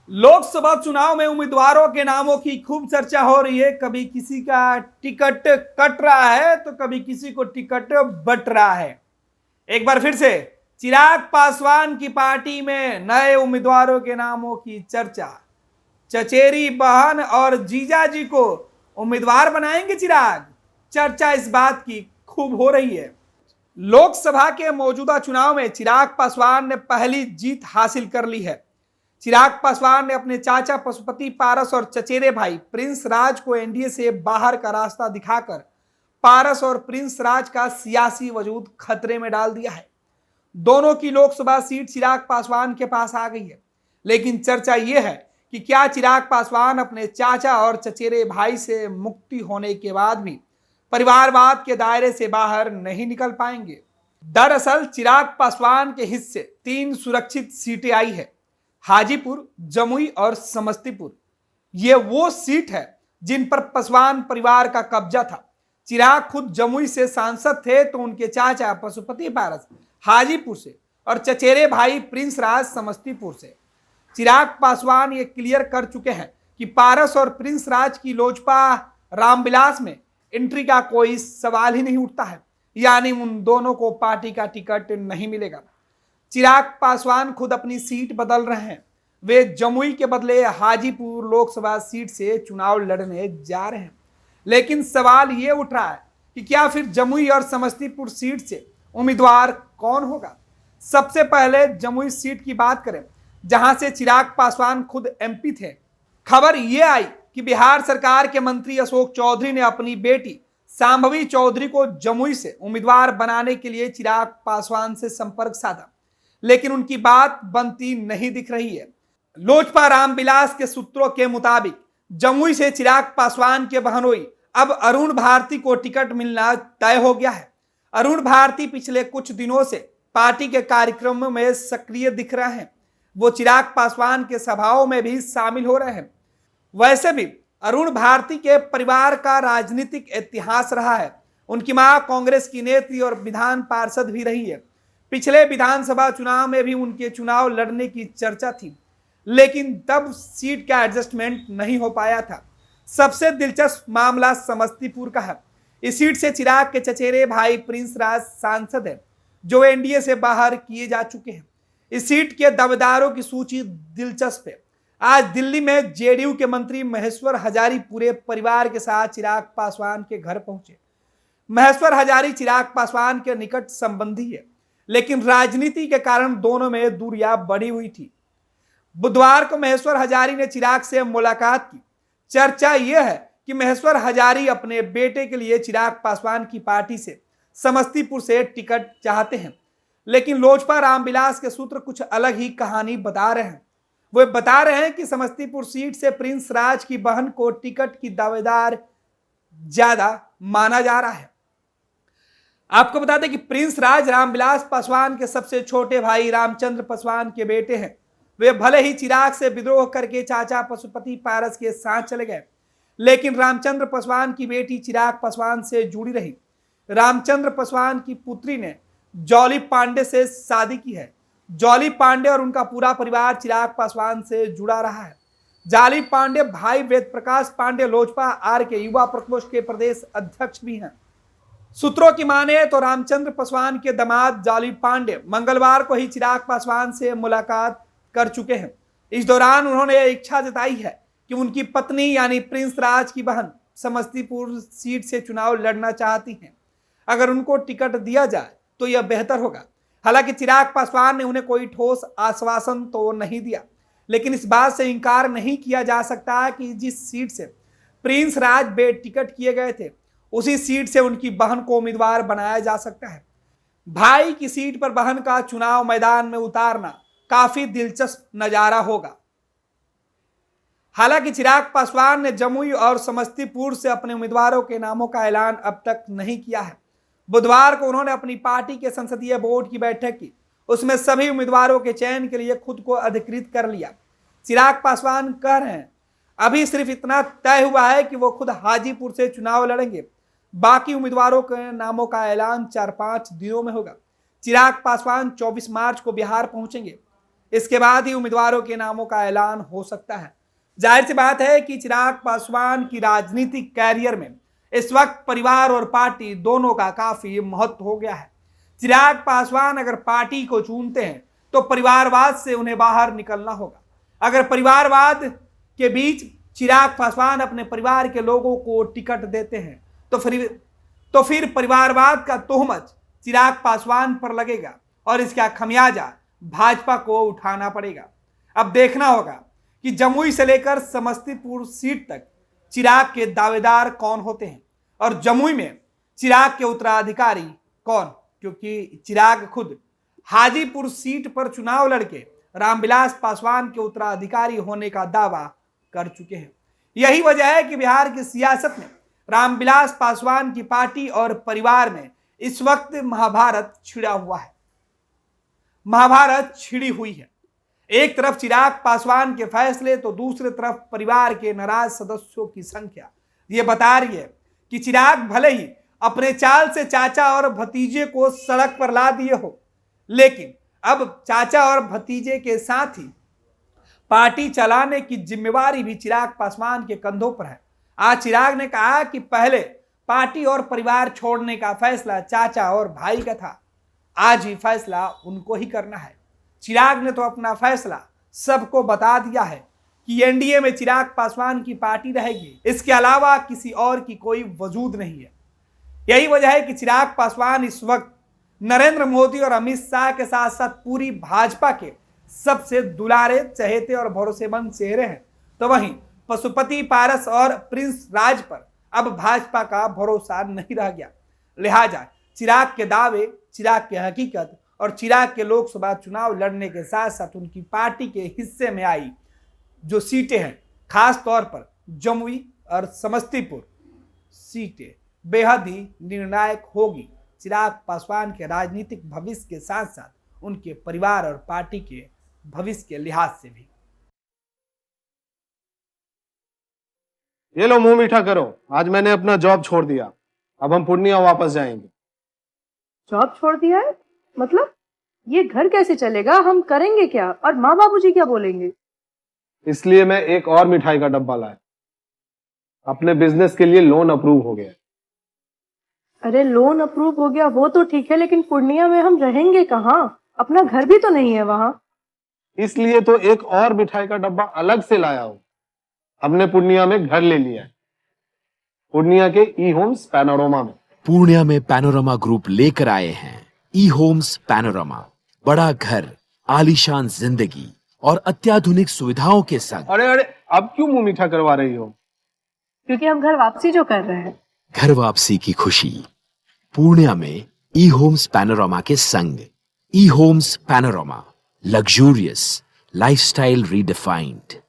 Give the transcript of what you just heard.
लोकसभा चुनाव में उम्मीदवारों के नामों की खूब चर्चा हो रही है। कभी किसी का टिकट कट रहा है तो कभी किसी को टिकट बट रहा है। एक बार फिर से चिराग पासवान की पार्टी में नए उम्मीदवारों के नामों की चर्चा। चचेरी बहन और जीजाजी को उम्मीदवार बनाएंगे चिराग। चर्चा इस बात की खूब हो रही है। लोकसभा के मौजूदा चुनाव में चिराग पासवान ने पहली जीत हासिल कर ली है। चिराग पासवान ने अपने चाचा पशुपति पारस और चचेरे भाई प्रिंस राज को एनडीए से बाहर का रास्ता दिखाकर पारस और प्रिंस राज का सियासी वजूद खतरे में डाल दिया है। दोनों की लोकसभा सीट चिराग पासवान के पास आ गई है, लेकिन चर्चा यह है कि क्या चिराग पासवान अपने चाचा और चचेरे भाई से मुक्ति होने के बाद भी परिवारवाद के दायरे से बाहर नहीं निकल पाएंगे। दरअसल चिराग पासवान के हिस्से 3 सुरक्षित सीटें आई है, हाजीपुर, जमुई और समस्तीपुर। ये वो सीट है जिन पर पासवान परिवार का कब्जा था। चिराग खुद जमुई से सांसद थे तो उनके चाचा पशुपति पारस हाजीपुर से और चचेरे भाई प्रिंस राज समस्तीपुर से। चिराग पासवान ये क्लियर कर चुके हैं कि पारस और प्रिंस राज की लोजपा रामविलास में एंट्री का कोई सवाल ही नहीं उठता है, यानी उन दोनों को पार्टी का टिकट नहीं मिलेगा। चिराग पासवान खुद अपनी सीट बदल रहे हैं। वे जमुई के बदले हाजीपुर लोकसभा सीट से चुनाव लड़ने जा रहे हैं। लेकिन सवाल ये उठ रहा है कि क्या फिर जमुई और समस्तीपुर सीट से उम्मीदवार कौन होगा। सबसे पहले जमुई सीट की बात करें, जहां से चिराग पासवान खुद एमपी थे। खबर यह आई कि बिहार सरकार के मंत्री अशोक चौधरी ने अपनी बेटी सांभवी चौधरी को जमुई से उम्मीदवार बनाने के लिए चिराग पासवान से संपर्क साधा, लेकिन उनकी बात बनती नहीं दिख रही है। लोजपा रामविलास के सूत्रों के मुताबिक जमुई से चिराग पासवान के बहनोई अब अरुण भारती को टिकट मिलना तय हो गया है। अरुण भारती पिछले कुछ दिनों से पार्टी के कार्यक्रमों में सक्रिय दिख रहे हैं। वो चिराग पासवान के सभाओं में भी शामिल हो रहे हैं। वैसे भी अरुण भारती के परिवार का राजनीतिक इतिहास रहा है। उनकी मां कांग्रेस की नेत्री और विधान पार्षद भी रही है। पिछले विधानसभा चुनाव में भी उनके चुनाव लड़ने की चर्चा थी, लेकिन तब सीट का एडजस्टमेंट नहीं हो पाया था। सबसे दिलचस्प मामला समस्तीपुर का है। इस सीट से चिराग के चचेरे भाई प्रिंस राज सांसद हैं, जो एनडीए से बाहर किए जा चुके हैं। इस सीट के दावेदारों की सूची दिलचस्प है। आज दिल्ली में जेडीयू के मंत्री महेश्वर हजारी पूरे परिवार के साथ चिराग पासवान के घर पहुंचे। महेश्वर हजारी चिराग पासवान के निकट संबंधी है, लेकिन राजनीति के कारण दोनों में दूरियां बढ़ी हुई थी। बुधवार को महेश्वर हजारी ने चिराग से मुलाकात की। चर्चा यह है कि महेश्वर हजारी अपने बेटे के लिए चिराग पासवान की पार्टी से समस्तीपुर से टिकट चाहते हैं, लेकिन लोजपा रामविलास के सूत्र कुछ अलग ही कहानी बता रहे हैं। वो बता रहे हैं कि समस्तीपुर सीट से प्रिंस राज की बहन को टिकट की दावेदार ज्यादा माना जा रहा है। आपको बता दें कि प्रिंस राज रामविलास पासवान के सबसे छोटे भाई रामचंद्र पासवान के बेटे हैं। वे भले ही चिराग से विद्रोह करके चाचा पशुपति पारस के साथ चले गए, लेकिन रामचंद्र पासवान की बेटी चिराग पासवान से जुड़ी रही। रामचंद्र पासवान की पुत्री ने जॉली पांडे से शादी की है। जॉली पांडे और उनका पूरा परिवार चिराग पासवान से जुड़ा रहा है। जॉली पांडे भाई वेद प्रकाश पांडे लोजपा आर के युवा प्रकोष्ठ के प्रदेश अध्यक्ष भी हैं। सूत्रों की माने तो रामचंद्र पासवान के दामाद जॉली पांडे मंगलवार को ही चिराग पासवान से मुलाकात कर चुके हैं। इस दौरान उन्होंने इच्छा जताई है कि उनकी पत्नी यानी प्रिंस राज की बहन समस्तीपुर सीट से चुनाव लड़ना चाहती हैं। अगर उनको टिकट दिया जाए तो यह बेहतर होगा। हालांकि चिराग पासवान ने उन्हें कोई ठोस आश्वासन तो नहीं दिया, लेकिन इस बात से इंकार नहीं किया जा सकता कि जिस सीट से प्रिंस राज बेटिकट किए गए थे, उसी सीट से उनकी बहन को उम्मीदवार बनाया जा सकता है। भाई की सीट पर बहन का चुनाव मैदान में उतारना काफी दिलचस्प नजारा होगा। हालांकि चिराग पासवान ने जमुई और समस्तीपुर से अपने उम्मीदवारों के नामों का ऐलान अब तक नहीं किया है। बुधवार को उन्होंने अपनी पार्टी के संसदीय बोर्ड की बैठक की। उसमें सभी उम्मीदवारों के चयन के लिए खुद को अधिकृत कर लिया। चिराग पासवान कह रहे हैं, अभी सिर्फ इतना तय हुआ है कि वो खुद हाजीपुर से चुनाव लड़ेंगे। बाकी उम्मीदवारों के नामों का ऐलान 4-5 दिनों में होगा। चिराग पासवान 24 मार्च को बिहार पहुंचेंगे। इसके बाद ही उम्मीदवारों के नामों का ऐलान हो सकता है। जाहिर सी बात है कि चिराग पासवान की राजनीतिक कैरियर में इस वक्त परिवार और पार्टी दोनों का काफी महत्व हो गया है। चिराग पासवान अगर पार्टी को चुनते हैं तो परिवारवाद से उन्हें बाहर निकलना होगा। अगर परिवारवाद के बीच चिराग पासवान अपने परिवार के लोगों को टिकट देते हैं तो फिर परिवारवाद का तोहमत चिराग पासवान पर लगेगा और इसका खमियाजा भाजपा को उठाना पड़ेगा। अब देखना होगा कि जमुई से लेकर समस्तीपुर सीट तक चिराग के दावेदार कौन होते हैं और जमुई में चिराग के उत्तराधिकारी कौन, क्योंकि चिराग खुद हाजीपुर सीट पर चुनाव लड़के रामविलास पासवान के उत्तराधिकारी होने का दावा कर चुके हैं। यही वजह है कि बिहार की सियासत में रामविलास पासवान की पार्टी और परिवार में इस वक्त महाभारत छिड़ा हुआ है, महाभारत छिड़ी हुई है। एक तरफ चिराग पासवान के फैसले तो दूसरी तरफ परिवार के नाराज सदस्यों की संख्या ये बता रही है कि चिराग भले ही अपने चाल से चाचा और भतीजे को सड़क पर ला दिए हो, लेकिन अब चाचा और भतीजे के साथ ही पार्टी चलाने की जिम्मेवारी भी चिराग पासवान के कंधों पर है। आज चिराग ने कहा कि पहले पार्टी और परिवार छोड़ने का फैसला चाचा और भाई का था, आज ही फैसला उनको ही करना है। चिराग ने तो अपना फैसला सबको बता दिया है कि एनडीए में चिराग पासवान की पार्टी रहेगी, इसके अलावा किसी और की कोई वजूद नहीं है। यही वजह है कि चिराग पासवान इस वक्त नरेंद्र मोदी और अमित शाह के साथ साथ पूरी भाजपा के सबसे दुलारे, चहेते और भरोसेमंद चेहरे हैं। तो वहीं पशुपति पारस और प्रिंस राज पर अब भाजपा का भरोसा नहीं रह गया। लिहाजा चिराग के दावे, चिराग की हकीकत और चिराग के लोकसभा चुनाव लड़ने के साथ साथ उनकी पार्टी के हिस्से में आई जो सीटें हैं, खास तौर पर जमुई और समस्तीपुर सीटें बेहद ही निर्णायक होगी चिराग पासवान के राजनीतिक भविष्य के साथ साथ उनके परिवार और पार्टी के भविष्य के लिहाज से भी। ये लो मुंह मीठा करो, आज मैंने अपना जॉब छोड़ दिया, अब हम पूर्णिया वापस जाएंगे। जॉब छोड़ दिया है? मतलब ये घर कैसे चलेगा? हम करेंगे क्या और माँ बाबूजी क्या बोलेंगे? इसलिए मैं एक और मिठाई का डब्बा लाया। अपने बिजनेस के लिए लोन अप्रूव हो गया। अरे लोन अप्रूव हो गया वो तो ठीक है, लेकिन पूर्णिया में हम रहेंगे कहाँ? अपना घर भी तो नहीं है वहाँ। इसलिए तो एक और मिठाई का डब्बा अलग से लाया हूं। हमने पूर्णिया में घर ले लिया है, पूर्णिया के ई होम्स पैनोरमा में। पूर्णिया में पैनोरमा ग्रुप लेकर आए हैं ई होम्स पैनोरमा। बड़ा घर, आलीशान जिंदगी और अत्याधुनिक सुविधाओं के संग। अरे अब क्यों मुंह मीठा करवा रही हो? क्योंकि हम घर वापसी जो कर रहे हैं। घर वापसी की खुशी पूर्णिया में ई होम्स पैनोरमा के संग। E Homes Panorama, luxurious lifestyle redefined.